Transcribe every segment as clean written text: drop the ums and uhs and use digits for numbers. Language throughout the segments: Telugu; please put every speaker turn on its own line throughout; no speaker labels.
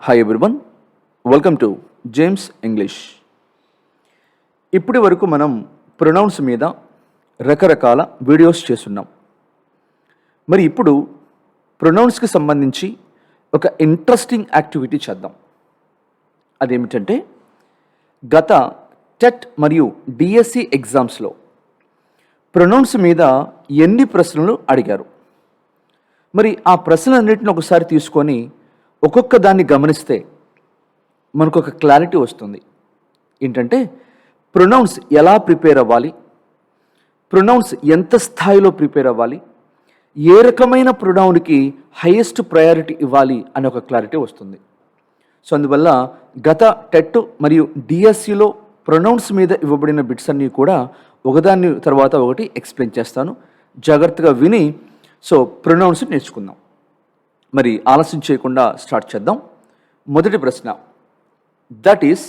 Hi everyone, welcome to James English. ఇప్పటి వరకు మనం ప్రొనౌన్స్ మీద రకరకాల వీడియోస్ చేస్తున్నాం. మరి ఇప్పుడు ప్రొనౌన్స్కి సంబంధించి ఒక ఇంట్రెస్టింగ్ యాక్టివిటీ చేద్దాం. అదేమిటంటే గత టెట్ మరియు డిఎస్సి ఎగ్జామ్స్లో ప్రొనౌన్స్ మీద ఎన్ని ప్రశ్నలు అడిగారు. మరి ఆ ప్రశ్నలన్నింటిని ఒకసారి తీసుకొని ఒక్కొక్క దాన్ని గమనిస్తే మనకు ఒక క్లారిటీ వస్తుంది. ఏంటంటే ప్రొనౌన్స్ ఎలా ప్రిపేర్ అవ్వాలి, ప్రొనౌన్స్ ఎంత స్థాయిలో ప్రిపేర్ అవ్వాలి, ఏ రకమైన ప్రొనౌన్కి హైయెస్ట్ ప్రయారిటీ ఇవ్వాలి అనే ఒక క్లారిటీ వస్తుంది. సో అందువల్ల గత టెట్ మరియు డిఎస్సిలో ప్రొనౌన్స్ మీద ఇవ్వబడిన బిట్స్ అన్నీ కూడా ఒకదాని తర్వాత ఒకటి ఎక్స్ప్లెయిన్ చేస్తాను. జాగ్రత్తగా విని ప్రొనౌన్స్ నేర్చుకుందాం. మరి ఆలస్యం చేయకుండా స్టార్ట్ చేద్దాం. మొదటి ప్రశ్న, that is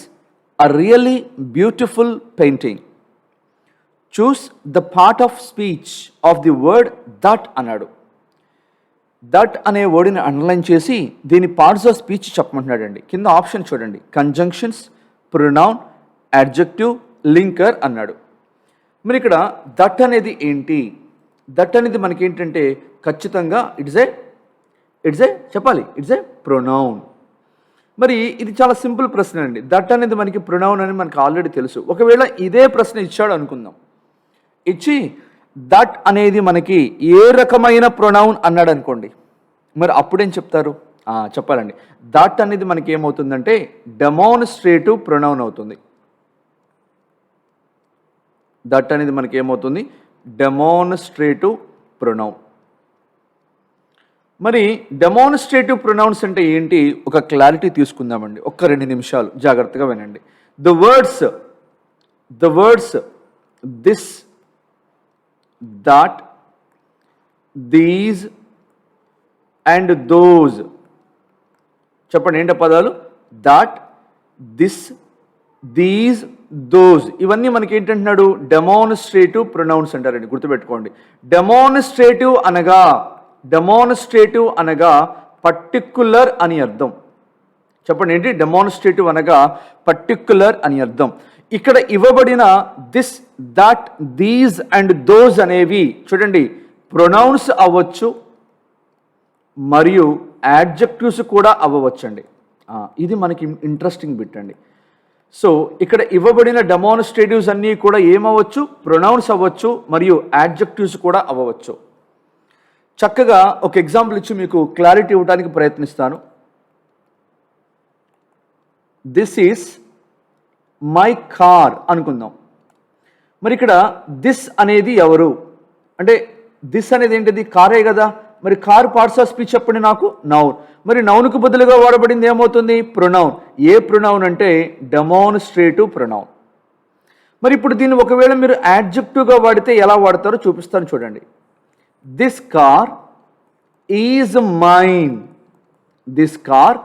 a really beautiful painting. Choose the part of speech of the word that అన్నాడు. దట్ అనే వర్డ్ని అండర్లైన్ చేసి దీని పార్ట్స్ ఆఫ్ స్పీచ్ చెప్పమంటున్నాడండి. కింద ఆప్షన్ చూడండి, కంజంక్షన్స్, ప్రొనౌన్, అడ్జెక్టివ్, లింకర్ అన్నాడు. మరి ఇక్కడ దట్ అనేది ఏంటి? దట్ అనేది మనకి ఏంటంటే ఖచ్చితంగా ఇట్స్ ఏ చెప్పాలి, ఇట్స్ ఏ ప్రొనౌన్. మరి ఇది చాలా సింపుల్ ప్రశ్న అండి. దట్ అనేది మనకి ప్రొనౌన్ అని మనకు ఆల్రెడీ తెలుసు. ఒకవేళ ఇదే ప్రశ్న ఇచ్చాడు అనుకుందాం, ఇచ్చి దట్ అనేది మనకి ఏ రకమైన ప్రొనౌన్ అన్నాడు అనుకోండి, మరి అప్పుడేం చెప్తారు? చెప్పాలండి, దట్ అనేది మనకి ఏమవుతుందంటే డెమాన్స్ట్రేటివ్ ప్రొనౌన్ అవుతుంది. దట్ అనేది మనకి ఏమవుతుంది? Demonstrative pronoun. మరి డెమాన్స్ట్రేటివ్ ప్రొనౌన్స్ అంటే ఏంటి? ఒక క్లారిటీ తీసుకుందామండి. ఒక్క 2 నిమిషాలు జాగ్రత్తగా వినండి. The words this, that, these and those. చెప్పండి, ఏంటి పదాలు? That, this, these, those. ఇవన్నీ మనకి ఏంటంటున్నాడు? డెమాన్స్ట్రేటివ్ ప్రొనౌన్స్ అంటారండి. గుర్తుపెట్టుకోండి. డెమాన్స్ట్రేటివ్ అనగా పర్టిక్యులర్ అని అర్థం. చెప్పండి, ఏంటి? డెమాన్స్ట్రేటివ్ అనగా పర్టిక్యులర్ అని అర్థం. ఇక్కడ ఇవ్వబడిన this, that, these and those అనేవి చూడండి ప్రొనౌన్స్ అవ్వచ్చు మరియు యాడ్జెక్టివ్స్ కూడా అవ్వవచ్చండి. ఇది మనకి ఇంట్రెస్టింగ్ బిట్ అండి. సో ఇక్కడ ఇవ్వబడిన డెమాన్స్ట్రేటివ్స్ అన్నీ కూడా ఏమవ్వచ్చు? ప్రొనౌన్స్ అవ్వచ్చు మరియు యాడ్జెక్టివ్స్ కూడా అవ్వవచ్చు. చక్కగా ఒక ఎగ్జాంపుల్ ఇచ్చి మీకు క్లారిటీ ఇవ్వడానికి ప్రయత్నిస్తాను. దిస్ ఈస్ మై కార్ అనుకుందాం. మరి ఇక్కడ దిస్ అనేది ఎవరు అంటే దిస్ అనేది ఏంటిది? కారే కదా. మరి కార్ పార్ట్స్ ఆఫ్ స్పీచ్ చెప్పండి నాకు. నౌన్. మరి నౌన్కు బదులుగా వాడబడింది ఏమవుతుంది? ప్రొనౌన్. ఏ ప్రొనౌన్ అంటే డెమాన్స్ట్రేటివ్ ప్రొనౌన్. మరి ఇప్పుడు దీన్ని ఒకవేళ మీరు యాడ్జెక్టివ్గా వాడితే ఎలా వాడతారో చూపిస్తాను చూడండి. This car is mine. This car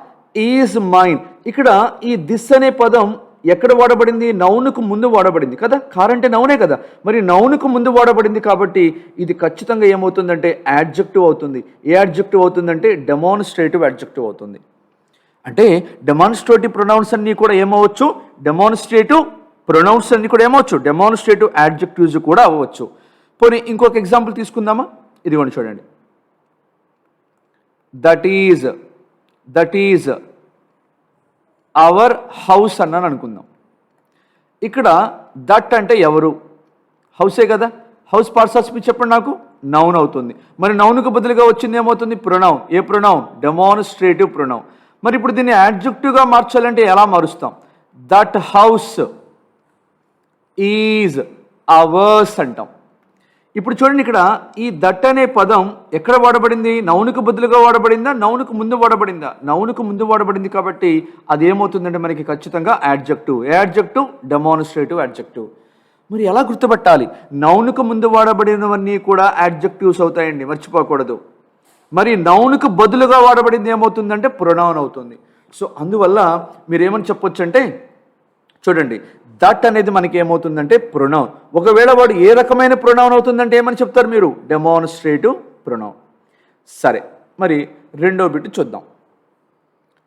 is mine. ఇక్కడ ఈ దిస్ అనే పదం ఎక్కడ వాడబడింది? నౌన్కు ముందు వాడబడింది కదా. కార్ అంటే నౌనే కదా. మరి నౌన్కు ముందు వాడబడింది కాబట్టి ఇది ఖచ్చితంగా ఏమవుతుందంటే యాడ్జెక్టివ్ అవుతుంది. ఏ యాడ్జెక్టివ్ అవుతుందంటే డెమాన్స్ట్రేటివ్ యాడ్జెక్టివ్ అవుతుంది. అంటే డెమాన్స్ట్రేటివ్ ప్రొనౌన్స్ అన్నీ కూడా ఏమవచ్చు? డెమాన్స్ట్రేటివ్ ప్రొనౌన్స్ అన్నీ కూడా ఏమవచ్చు? డెమాన్స్ట్రేటివ్ యాడ్జెక్టివ్స్ కూడా అవ్వచ్చు. పోనీ ఇంకొక ఎగ్జాంపుల్ తీసుకుందామా? ఇదిగోండి చూడండి. దట్ ఈజ్ అవర్ హౌస్ అన్నాను అనుకుందాం. ఇక్కడ దట్ అంటే ఎవరు? హౌసే కదా. హౌస్ పార్ట్స్ ఆఫ్ స్పీచ్ చెప్పండి నాకు. నౌన్ అవుతుంది. మరి నౌన్కు బదులుగా వచ్చింది ఏమవుతుంది? ప్రొనౌన్. ఏ ప్రొనౌన్? Demonstrative pronoun. మరి ఇప్పుడు దీన్ని యాడ్జెక్టివ్గా మార్చాలంటే ఎలా మారుస్తాం? దట్ హౌస్ ఈజ్ అవర్స్ అంటాం. ఇప్పుడు చూడండి, ఇక్కడ ఈ దట్ అనే పదం ఎక్కడ వాడబడింది? నౌన్కు బదులుగా వాడబడిందా, నౌన్కు ముందు వాడబడిందా? నౌన్కు ముందు వాడబడింది కాబట్టి అది ఏమవుతుందంటే మనకి ఖచ్చితంగా యాడ్జెక్టివ్. ఏ యాడ్జెక్టివ్? Demonstrative adjective. మరి ఎలా గుర్తుపట్టాలి? నౌన్కు ముందు వాడబడినవన్నీ కూడా యాడ్జెక్టివ్స్ అవుతాయండి, మర్చిపోకూడదు. మరి నౌన్కు బదులుగా వాడబడింది ఏమవుతుందంటే ప్రొనౌన్ అవుతుంది. సో అందువల్ల మీరేమని చెప్పొచ్చు అంటే చూడండి, దట్ అనేది మనకి ఏమవుతుందంటే ప్రొనౌన్. ఒకవేళ వాడు ఏ రకమైన ప్రొనౌన్ అవుతుందంటే ఏమని చెప్తారు మీరు? Demonstrative pronoun. సరే, మరి రెండో బిట్ చూద్దాం.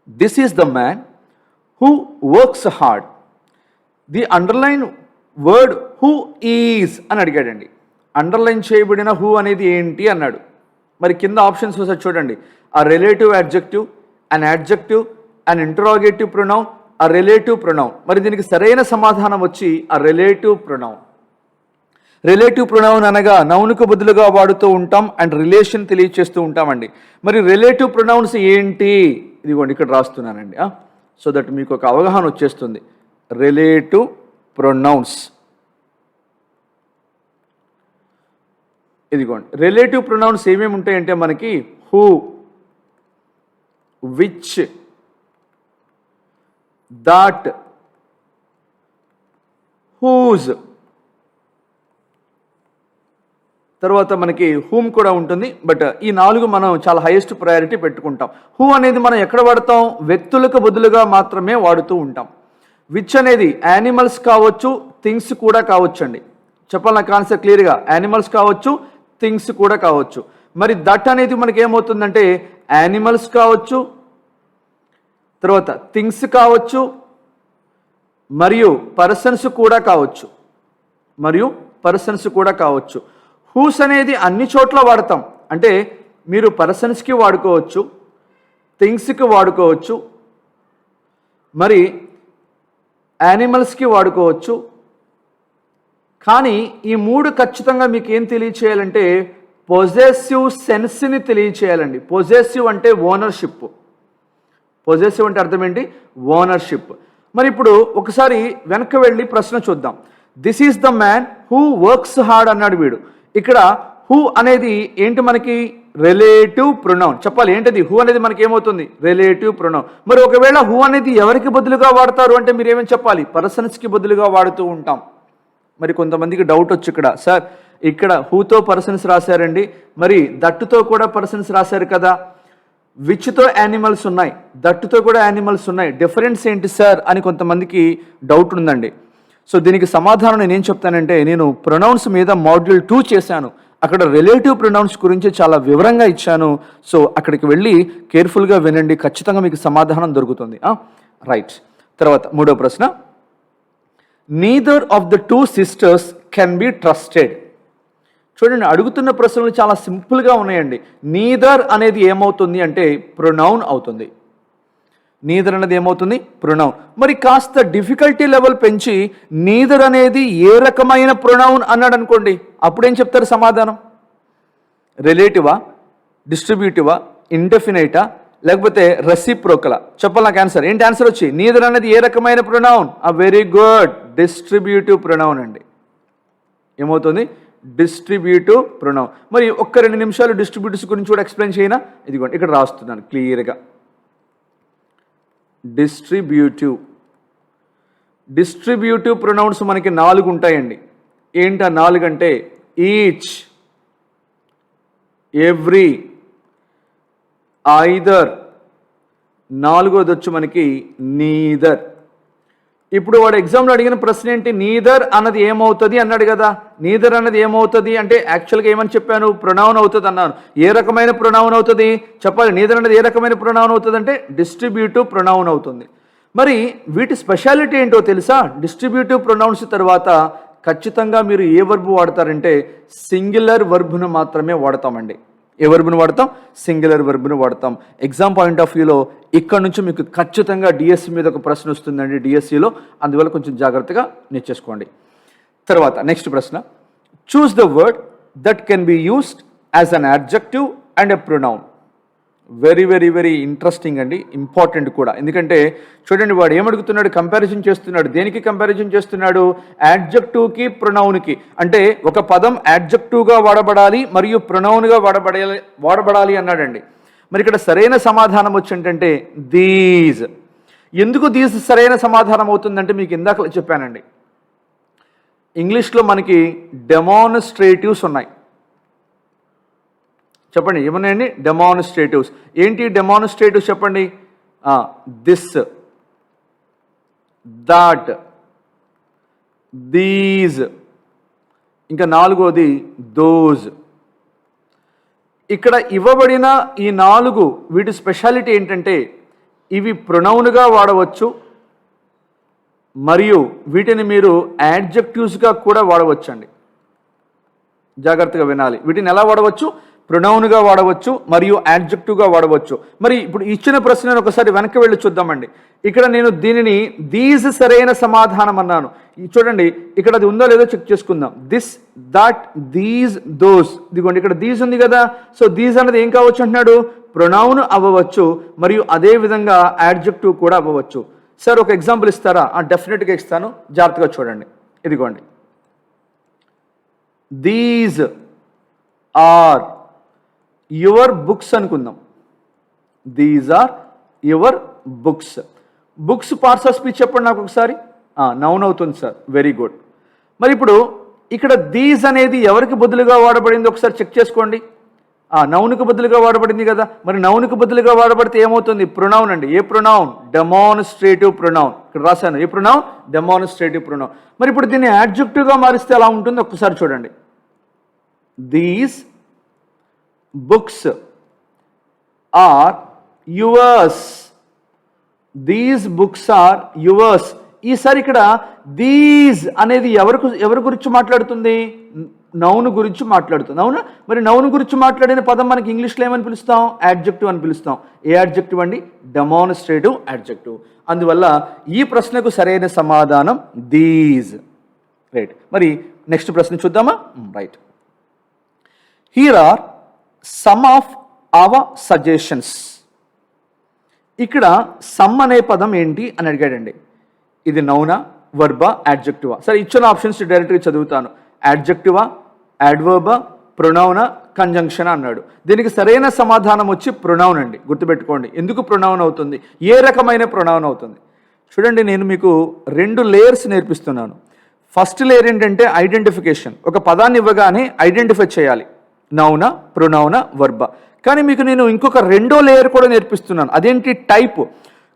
This is the man who works hard. The underline word who is అని అడిగాడండి. అండర్లైన్ చేయబడిన హూ అనేది ఏంటి అన్నాడు. మరి కింద ఆప్షన్స్ వస్తాయి చూడండి. ఆ రిలేటివ్ యాడ్జెక్టివ్, అన్ యాడ్జెక్టివ్, అన్ ఇంటరాగేటివ్ ప్రొనౌన్, ఆ రిలేటివ్ ప్రొనౌన్. మరి దీనికి సరైన సమాధానం వచ్చి ఆ రిలేటివ్ ప్రొనౌన్. రిలేటివ్ ప్రొనౌన్ అనగా నౌన్కు బదులుగా వాడుతూ ఉంటాం అండ్ రిలేషన్ తెలియచేస్తూ ఉంటామండి. మరి రిలేటివ్ ప్రొనౌన్స్ ఏంటి? ఇదిగోండి ఇక్కడ రాస్తున్నానండి, సో దట్ మీకు ఒక అవగాహన వచ్చేస్తుంది. రిలేటివ్ ప్రొనౌన్స్, ఇదిగోండి. రిలేటివ్ ప్రొనౌన్స్ ఏమేమి ఉంటాయంటే మనకి హూ, విచ్, దాట్, హూజ్, తర్వాత మనకి హూమ్ కూడా ఉంటుంది. బట్ ఈ 4 మనం చాలా హైయెస్ట్ ప్రయారిటీ పెట్టుకుంటాం. హూ అనేది మనం ఎక్కడ వాడతాం? వ్యక్తులకు బదులుగా మాత్రమే వాడుతూ ఉంటాం. విచ్ అనేది యానిమల్స్ కావచ్చు, థింగ్స్ కూడా కావచ్చు అండి. చెప్పాలి నా కాన్సెప్ట్ క్లియర్గా. యానిమల్స్ కావచ్చు, థింగ్స్ కూడా కావచ్చు. మరి దట్ అనేది మనకి ఏమవుతుందంటే యానిమల్స్ కావచ్చు, తర్వాత థింగ్స్ కావచ్చు, మరియు పర్సన్స్ కూడా కావచ్చు. హూస్ అనేది అన్ని చోట్ల వాడతాం. అంటే మీరు పర్సన్స్కి వాడుకోవచ్చు, థింగ్స్కి వాడుకోవచ్చు, మరి యానిమల్స్కి వాడుకోవచ్చు. కానీ ఈ 3 ఖచ్చితంగా మీకు ఏం తెలియచేయాలంటే పొజెసివ్ సెన్స్ని తెలియచేయాలండి. పొజెసివ్ అంటే ఓనర్షిప్. పొజెసివ్ అంటే అర్థం ఏంటి? ఓనర్షిప్. మరి ఇప్పుడు ఒకసారి వెనక్కి వెళ్ళి ప్రశ్న చూద్దాం. This is the man who works hard అన్నాడు వీడు. ఇక్కడ హూ అనేది ఏంటి? మనకి రిలేటివ్ ప్రొనౌన్. చెప్పాలి ఏంటది? హూ అనేది మనకి ఏమవుతుంది? Relative pronoun. మరి ఒకవేళ హూ అనేది ఎవరికి బదులుగా వాడతారు అంటే మీరు ఏమని చెప్పాలి? పర్సన్స్కి బదులుగా వాడుతూ ఉంటాం. మరి కొంతమందికి డౌట్ వచ్చి ఇక్కడ, సార్ ఇక్కడ హూతో పర్సన్స్ రాశారండి, మరి దట్టుతో కూడా పర్సన్స్ రాశారు కదా, విచ్తో యానిమల్స్ ఉన్నాయి, దట్టుతో కూడా యానిమల్స్ ఉన్నాయి, డిఫరెన్స్ ఏంటి సార్ అని కొంతమందికి డౌట్ ఉందండి. సో దీనికి సమాధానం నేనేం చెప్తానంటే, నేను ప్రొనౌన్స్ మీద మాడ్యూల్ 2 చేశాను. అక్కడ రిలేటివ్ ప్రొనౌన్స్ గురించి చాలా వివరంగా ఇచ్చాను. సో అక్కడికి వెళ్ళి కేర్ఫుల్గా వినండి, ఖచ్చితంగా మీకు సమాధానం దొరుకుతుంది. రైట్. తర్వాత 3వ ప్రశ్న. Neither of the 2 sisters can be trusted. చూడండి, అడుగుతున్న ప్రశ్నలు చాలా సింపుల్గా ఉన్నాయండి. నీదర్ అనేది ఏమవుతుంది అంటే ప్రొనౌన్ అవుతుంది. నీదర్ అనేది ఏమవుతుంది? ప్రొనౌన్. మరి కాస్త డిఫికల్టీ లెవెల్ పెంచి నీదర్ అనేది ఏ రకమైన ప్రొనౌన్ అన్నాడు అనుకోండి, అప్పుడేం చెప్తారు సమాధానం? రిలేటివా, డిస్ట్రిబ్యూటివా, ఇండెఫినైటా, లేకపోతే రెసిప్రోకలా? చెప్పాలి నాకు ఆన్సర్. ఏంటి ఆన్సర్ వచ్చి? నీదర్ అనేది ఏ రకమైన pronoun? Very good, distributive pronoun అండి. ఏమవుతుంది? Distributive pronoun. మరి ఒక్క 2 నిమిషాలు డిస్ట్రిబ్యూటివ్స్ గురించి కూడా ఎక్స్ప్లెయిన్ చేయనా? ఇదిగోండి ఇక్కడ రాస్తున్నాను క్లియర్గా. డిస్ట్రిబ్యూటివ్ ప్రొనౌన్స్ మనకి 4 ఉంటాయండి. ఏంటి ఆ 4 అంటే ఈచ్, ఎవ్రీ, ఐదర్, 4వది వచ్చి మనకి నీదర్. ఇప్పుడు వాడు ఎగ్జామ్లో అడిగిన ప్రశ్న ఏంటి? నీదర్ అన్నది ఏమవుతుంది అన్నాడు కదా. నీదర్ అన్నది ఏమవుతుంది అంటే యాక్చువల్గా ఏమని చెప్పాను? ప్రొనౌన్ అవుతుంది అన్నాను. ఏ రకమైన ప్రొనౌన్ అవుతుంది చెప్పాలి. నీదర్ అన్నది ఏ రకమైన ప్రొనౌన్ అవుతుంది అంటే డిస్ట్రిబ్యూటివ్ ప్రొనౌన్ అవుతుంది. మరి వీటి స్పెషాలిటీ ఏంటో తెలుసా? డిస్ట్రిబ్యూటివ్ ప్రొనౌన్స్ తర్వాత ఖచ్చితంగా మీరు ఏ వర్బ్ వాడతారంటే సింగులర్ వర్బ్ను మాత్రమే వాడతామండి. ఏ వర్బ్ను వాడతాం? సింగులర్ వర్బ్ను వాడతాం. ఎగ్జామ్ పాయింట్ ఆఫ్ వ్యూలో ఇక్కడ నుంచి మీకు ఖచ్చితంగా డిఎస్సి మీద ఒక ప్రశ్న వస్తుందండి డిఎస్సిలో. అందువల్ల కొంచెం జాగ్రత్తగా నేర్చేసుకోండి. తర్వాత నెక్స్ట్ ప్రశ్న. Choose the word that can be used as an adjective and a pronoun. Very very very interesting అండి, ఇంపార్టెంట్ కూడా. ఎందుకంటే చూడండి, వాడు ఏమడుగుతున్నాడు? కంపారిజన్ చేస్తున్నాడు. దేనికి కంపారిజన్ చేస్తున్నాడు? యాడ్జెక్టివ్కి, ప్రొనౌన్కి. అంటే ఒక పదం యాడ్జెక్టివ్గా వాడబడాలి మరియు ప్రొనౌన్గా వాడబడాలి అన్నాడండి. మరి ఇక్కడ సరైన సమాధానం వచ్చి ఏంటంటే దీస్. ఎందుకు దీస్ సరైన సమాధానం అవుతుందంటే మీకు ఇందాక చెప్పానండి, ఇంగ్లీష్లో మనకి డెమాన్స్ట్రేటివ్స్ ఉన్నాయి. చెప్పండి ఏమన్నాయండి? డెమాన్స్ట్రేటివ్స్. ఏంటి డెమాన్స్ట్రేటివ్స్ చెప్పండి? దిస్, దాట్, దీస్, ఇంకా 4వది దోజ్. ఇక్కడ ఇవ్వబడిన ఈ 4 వీటి స్పెషాలిటీ ఏంటంటే ఇవి ప్రొనౌన్గా వాడవచ్చు, మరియు వీటిని మీరు యాడ్జెక్టివ్స్గా కూడా వాడవచ్చండి. జాగ్రత్తగా వినాలి. వీటిని ఎలా వాడవచ్చు? ప్రొనౌన్గా వాడవచ్చు మరియు యాడ్జెక్టివ్గా వాడవచ్చు. మరి ఇప్పుడు ఇచ్చిన ప్రశ్నను ఒకసారి వెనక్కి వెళ్ళి చూద్దామండి. ఇక్కడ నేను దీనిని దీస్ సరైన సమాధానం అన్నాను. చూడండి, ఇక్కడ అది ఉందో లేదో చెక్ చేసుకుందాం. This, that, these, those. ఇదిగోండి, ఇక్కడ దీస్ ఉంది కదా. సో దీస్ అనేది ఏం కావచ్చు అంటున్నాడు? ప్రొనౌన్ అవ్వవచ్చు మరియు అదే విధంగా యాడ్జెక్టివ్ కూడా అవ్వవచ్చు. సార్ ఒక ఎగ్జాంపుల్ ఇస్తారా? డెఫినెట్గా ఇస్తాను, జాగ్రత్తగా చూడండి. ఇదిగోండి, దీస్ ఆర్ యువర్ బుక్స్ అనుకుందాం. These are your books. Books parts of speech చెప్పండి నాకు ఒకసారి. నౌన్ అవుతుంది సార్, వెరీ గుడ్. మరి ఇప్పుడు ఇక్కడ దీస్ అనేది ఎవరికి బదులుగా వాడబడింది ఒకసారి చెక్ చేసుకోండి. నౌన్కి బదులుగా వాడబడింది కదా. మరి నౌన్కి బదులుగా వాడబడితే ఏమవుతుంది? ప్రొనౌన్ అండి. ఏ ప్రొనౌన్? Demonstrative pronoun. ఇక్కడ రాశాను, ఏ ప్రొనౌన్? Demonstrative pronoun. మరి ఇప్పుడు దీన్ని యాడ్జెక్టివ్గా మారిస్తే ఎలా ఉంటుంది ఒక్కసారి చూడండి. These books are yours. These books are yours. ఈసారి ఇక్కడ దీస్ అనేది ఎవరి గురించి మాట్లాడుతుంది? నౌన్ గురించి మాట్లాడుతుంది, అవునా? మరి నౌన్ గురించి మాట్లాడిన పదం మనకి ఇంగ్లీష్లో ఏమని పిలుస్తాం? యాడ్జెక్టివ్ అని పిలుస్తాం. ఏ యాడ్జెక్టివ్ అండి? Demonstrative adjective. అందువల్ల ఈ ప్రశ్నకు సరైన సమాధానం దీస్. రైట్. మరి నెక్స్ట్ ప్రశ్న చూద్దామా? Right. Here are some of our suggestions. ఇక్కడ సమ్ అనే పదం ఏంటి అని అడిగాడండి. ఇది నౌనా, వర్బా, యాడ్జెక్టివా? సరే, ఇచ్చిన ఆప్షన్స్ డైరెక్ట్గా చదువుతాను. యాడ్జెక్టివా, యాడ్వర్బా, ప్రొనౌనా, కంజంక్షన్ అన్నాడు. దీనికి సరైన సమాధానం వచ్చి ప్రొనౌన్ అండి. గుర్తుపెట్టుకోండి, ఎందుకు ప్రొనౌన్ అవుతుంది, ఏ రకమైన ప్రొనౌన్ అవుతుంది. చూడండి, నేను మీకు 2 లేయర్స్ నేర్పిస్తున్నాను. ఫస్ట్ లేయర్ ఏంటంటే ఐడెంటిఫికేషన్. ఒక పదాన్ని ఇవ్వగానే ఐడెంటిఫై చేయాలి, నౌనా, ప్రొనౌనా, వర్బా. కానీ మీకు నేను ఇంకొక 2వ లేయర్ కూడా నేర్పిస్తున్నాను. అదేంటి? టైప్.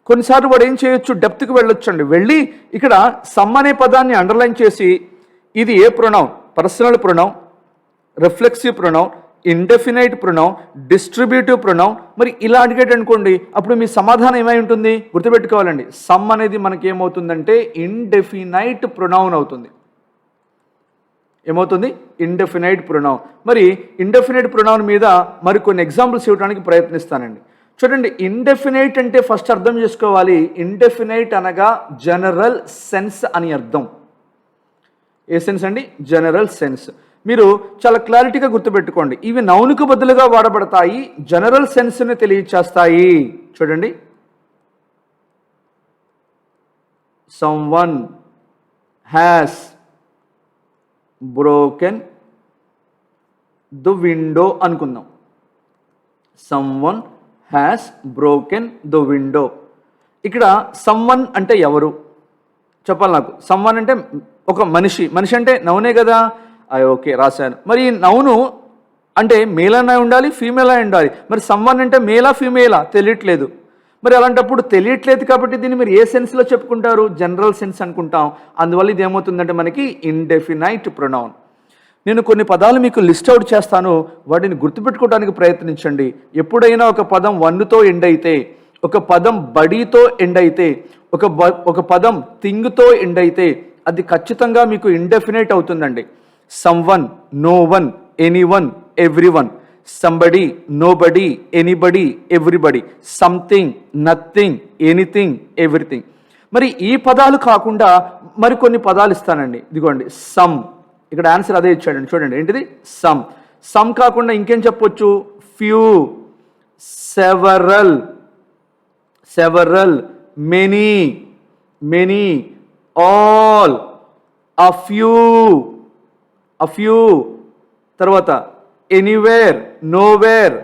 కొన్నిసార్లు వాడు ఏం చేయొచ్చు? డెప్త్కి వెళ్ళొచ్చండి. వెళ్ళి ఇక్కడ సమ్ అనే పదాన్ని అండర్లైన్ చేసి ఇది ఏ pronoun? Personal pronoun, reflexive pronoun, indefinite pronoun, distributive pronoun. మరి ఇలా అడిగేట అనుకోండి, అప్పుడు మీ సమాధానం ఏమై ఉంటుంది? గుర్తుపెట్టుకోవాలండి, సమ్ అనేది మనకి ఏమవుతుందంటే ఇండెఫినైట్ ప్రొనౌన్ అవుతుంది. ఏమవుతుంది? Indefinite pronoun. మరి ఇండెఫినైట్ ప్రొనౌన్ మీద మరికొన్ని ఎగ్జాంపుల్స్ ఇవ్వడానికి ప్రయత్నిస్తానండి. చూడండి, ఇండెఫినైట్ అంటే ఫస్ట్ అర్థం చేసుకోవాలి. ఇండెఫినైట్ అనగా జనరల్ సెన్స్ అని అర్థం. ఏ సెన్స్ అండి? General sense. మీరు చాలా క్లారిటీగా గుర్తుపెట్టుకోండి, ఇవి నౌన్కు బదులుగా వాడబడతాయి, జనరల్ సెన్స్ని తెలియచేస్తాయి. చూడండి, someone has broken the window అనుకుందాం. someone has broken the window. ఇక్కడ someone అంటే ఎవరు చెప్పాలి నాకు. someone అంటే ఒక మనిషి. మనిషి అంటే నౌనే కదా. ఓకే, రాశాను. మరి నౌను అంటే మేల్ అనే ఉండాలి, ఫీమేల్ అయి ఉండాలి. మరి someone అంటే మేలా ఫీమేలా తెలియట్లేదు. మరి అలాంటప్పుడు తెలియట్లేదు కాబట్టి దీన్ని మీరు ఏ సెన్స్లో చెప్పుకుంటారు? జనరల్ సెన్స్ అనుకుంటాం. అందువల్ల ఇది ఏమవుతుందంటే మనకి ఇండెఫినైట్ ప్రొనౌన్. నేను కొన్ని పదాలు మీకు లిస్ట్ అవుట్ చేస్తాను, వాటిని గుర్తుపెట్టుకోవడానికి ప్రయత్నించండి. ఎప్పుడైనా ఒక పదం వన్తో ఎండ్ అయితే, ఒక పదం బడీతో ఎండ్ అయితే, ఒక పదం థింగ్తో ఎండ్ అయితే అది ఖచ్చితంగా మీకు ఇండెఫినైట్ అవుతుందండి. Someone, no one, anyone, everyone. somebody, nobody, anybody, everybody, something, nothing, anything, everything. మరి ఈ పదాలు కాకుండా మరికొన్ని పదాలు ఇస్తానండి. ఇదిగోండి, సమ్. ఇక్కడ ఆన్సర్ అదే ఇచ్చాడండి. చూడండి, ఏంటిది? సమ్. సమ్ కాకుండా ఇంకేం చెప్పొచ్చు? Few, several, several, many, many, all, a few, తర్వాత ఎనీవేర్, నోవేర్.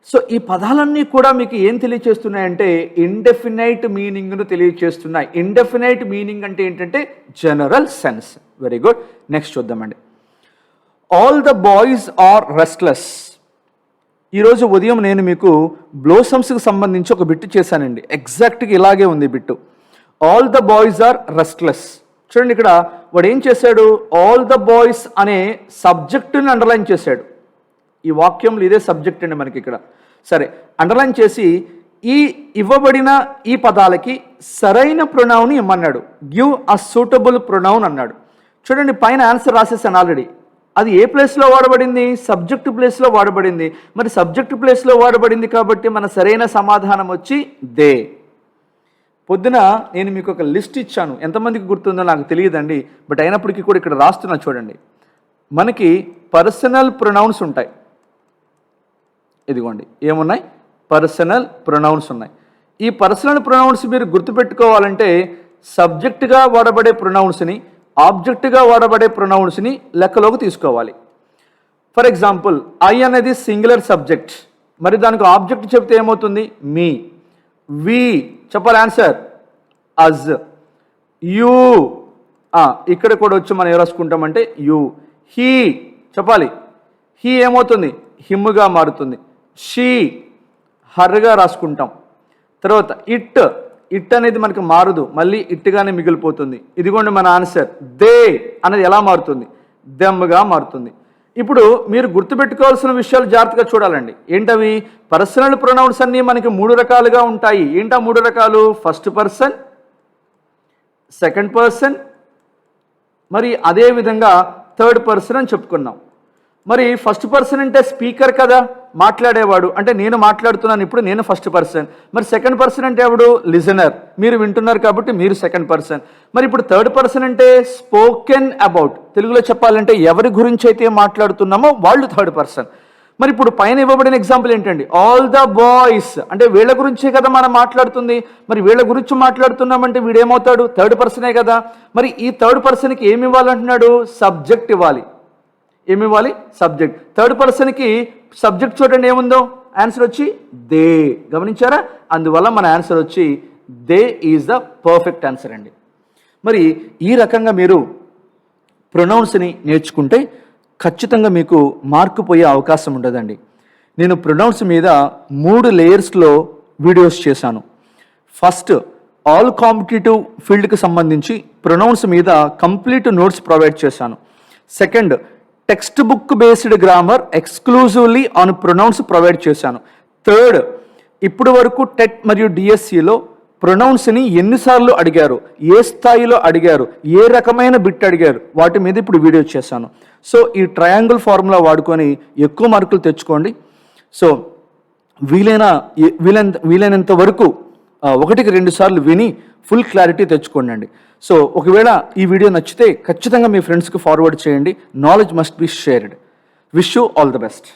సో ఈ పదాలన్నీ కూడా మీకు ఏం తెలియచేస్తున్నాయంటే ఇండెఫినైట్ మీనింగ్ను తెలియచేస్తున్నాయి. ఇండెఫినైట్ మీనింగ్ అంటే ఏంటంటే general sense. Very good. Next చూద్దామండి. All the boys are restless. ఈరోజు ఉదయం నేను మీకు బ్లోసమ్స్కి సంబంధించి ఒక బిట్టు చేశానండి. ఎగ్జాక్ట్గా ఇలాగే ఉంది bit. All the boys are restless. చూడండి, ఇక్కడ వాడు ఏం చేశాడు? ఆల్ ద బాయ్స్ అనే సబ్జెక్టుని అండర్లైన్ చేశాడు. ఈ వాక్యంలో ఇదే సబ్జెక్ట్ అండి మనకి ఇక్కడ. సరే, అండర్లైన్ చేసి ఈ ఇవ్వబడిన ఈ పదాలకి సరైన ప్రొనౌన్ ఇమ్మన్నాడు. గివ్ అ సూటబుల్ ప్రొనౌన్ అన్నాడు. చూడండి, పైన ఆన్సర్ రాసేసాను ఆల్రెడీ. అది ఏ ప్లేస్లో వాడబడింది? సబ్జెక్ట్ ప్లేస్లో వాడబడింది. మరి సబ్జెక్ట్ ప్లేస్లో వాడబడింది కాబట్టి మన సరైన సమాధానం వచ్చి దే. పొద్దున నేను మీకు ఒక లిస్ట్ ఇచ్చాను, ఎంతమందికి గుర్తుందో నాకు తెలియదండి, బట్ అయినప్పటికీ కూడా ఇక్కడ రాస్తున్నా చూడండి. మనకి పర్సనల్ ప్రొనౌన్స్ ఉంటాయి. ఇదిగోండి, ఏమున్నాయి? పర్సనల్ ప్రొనౌన్స్ ఉన్నాయి. ఈ పర్సనల్ ప్రొనౌన్స్ మీరు గుర్తుపెట్టుకోవాలంటే సబ్జెక్టుగా వాడబడే ప్రొనౌన్స్ని, ఆబ్జెక్టుగా వాడబడే ప్రొనౌన్స్ని లెక్కలోకి తీసుకోవాలి. ఫర్ ఎగ్జాంపుల్, ఐ అనేది సింగులర్ సబ్జెక్ట్, మరి దానికి ఆబ్జెక్ట్ చెప్తే ఏమవుతుంది? మీ. వి చెప్పాలి ఆన్సర్, అజ్. యూ, ఇక్కడ కూడా వచ్చి మనం ఏం రాసుకుంటామంటే యూ. హీ చెప్పాలి, హీ ఏమవుతుంది? హిమ్గా మారుతుంది. షీ హర్గా రాసుకుంటాం. తర్వాత ఇట్ అనేది మనకి మారదు, మళ్ళీ ఇట్టుగానే మిగిలిపోతుంది. ఇదిగోండి మన ఆన్సర్. దే అనేది ఎలా మారుతుంది? దెమ్గా మారుతుంది. ఇప్పుడు మీరు గుర్తుపెట్టుకోవాల్సిన విషయాలు జాగ్రత్తగా చూడాలండి. ఏంటవి? పర్సనల్ ప్రొనౌన్స్ అన్నీ మనకి 3 రకాలుగా ఉంటాయి. ఏంటా 3 రకాలు? ఫస్ట్ పర్సన్, సెకండ్ పర్సన్, మరి అదేవిధంగా థర్డ్ పర్సన్ అని చెప్పుకున్నాం. మరి ఫస్ట్ పర్సన్ అంటే స్పీకర్ కదా, మాట్లాడేవాడు. అంటే నేను మాట్లాడుతున్నాను ఇప్పుడు, నేను ఫస్ట్ పర్సన్. మరి సెకండ్ పర్సన్ అంటే ఎవడు? లిజనర్, మీరు వింటున్నారు కాబట్టి మీరు సెకండ్ పర్సన్. మరి ఇప్పుడు థర్డ్ పర్సన్ అంటే స్పోకెన్ అబౌట్, తెలుగులో చెప్పాలంటే ఎవరి గురించి అయితే మాట్లాడుతున్నామో వాళ్ళు థర్డ్ పర్సన్. మరి ఇప్పుడు పైన ఇవ్వబడిన ఎగ్జాంపుల్ ఏంటండి? ఆల్ ద బాయ్స్ అంటే వీళ్ళ గురించే కదా మనం మాట్లాడుతుంది. మరి వీళ్ళ గురించి మాట్లాడుతున్నామంటే వీడేమవుతాడు? థర్డ్ పర్సనే కదా. మరి ఈ థర్డ్ పర్సన్కి ఏమి ఇవ్వాలంటున్నాడు? సబ్జెక్ట్ ఇవ్వాలి. ఏమి ఇవ్వాలి? సబ్జెక్ట్. థర్డ్ పర్సన్కి సబ్జెక్ట్ చూడండి ఏముందో, ఆన్సర్ వచ్చి దే. గమనించారా? అందువల్ల మన ఆన్సర్ వచ్చి they is the perfect answer అండి. మరి ఈ రకంగా మీరు ప్రొనౌన్స్ని నేర్చుకుంటే ఖచ్చితంగా మీకు మార్కు పోయే అవకాశం ఉండదండి. నేను ప్రొనౌన్స్ మీద 3 లేయర్స్లో వీడియోస్ చేశాను. ఫస్ట్, ఆల్ కాంపిటేటివ్ ఫీల్డ్కి సంబంధించి ప్రొనౌన్స్ మీద కంప్లీట్ నోట్స్ ప్రొవైడ్ చేశాను. Second, text book based grammar exclusively on pronouns provide చేశాను. థర్డ్, ఇప్పుడు వరకు టెట్ మరియు డిఎస్సిలో ప్రొనౌన్స్ని ఎన్నిసార్లు అడిగారు, ఏ స్థాయిలో అడిగారు, ఏ రకమైన బిట్ అడిగారు, వాటి మీద ఇప్పుడు వీడియో చేశాను. సో ఈ ట్రయాంగిల్ ఫార్ములా వాడుకొని ఎక్కువ మార్కులు తెచ్చుకోండి. సో వీలైనంత వరకు 1కి 2 సార్లు విని ఫుల్ క్లారిటీ తెచ్చుకోండి. సో ఒకవేళ ఈ వీడియో నచ్చితే ఖచ్చితంగా మీ ఫ్రెండ్స్కి ఫార్వర్డ్ చేయండి. Knowledge must be shared. Wish you all the best.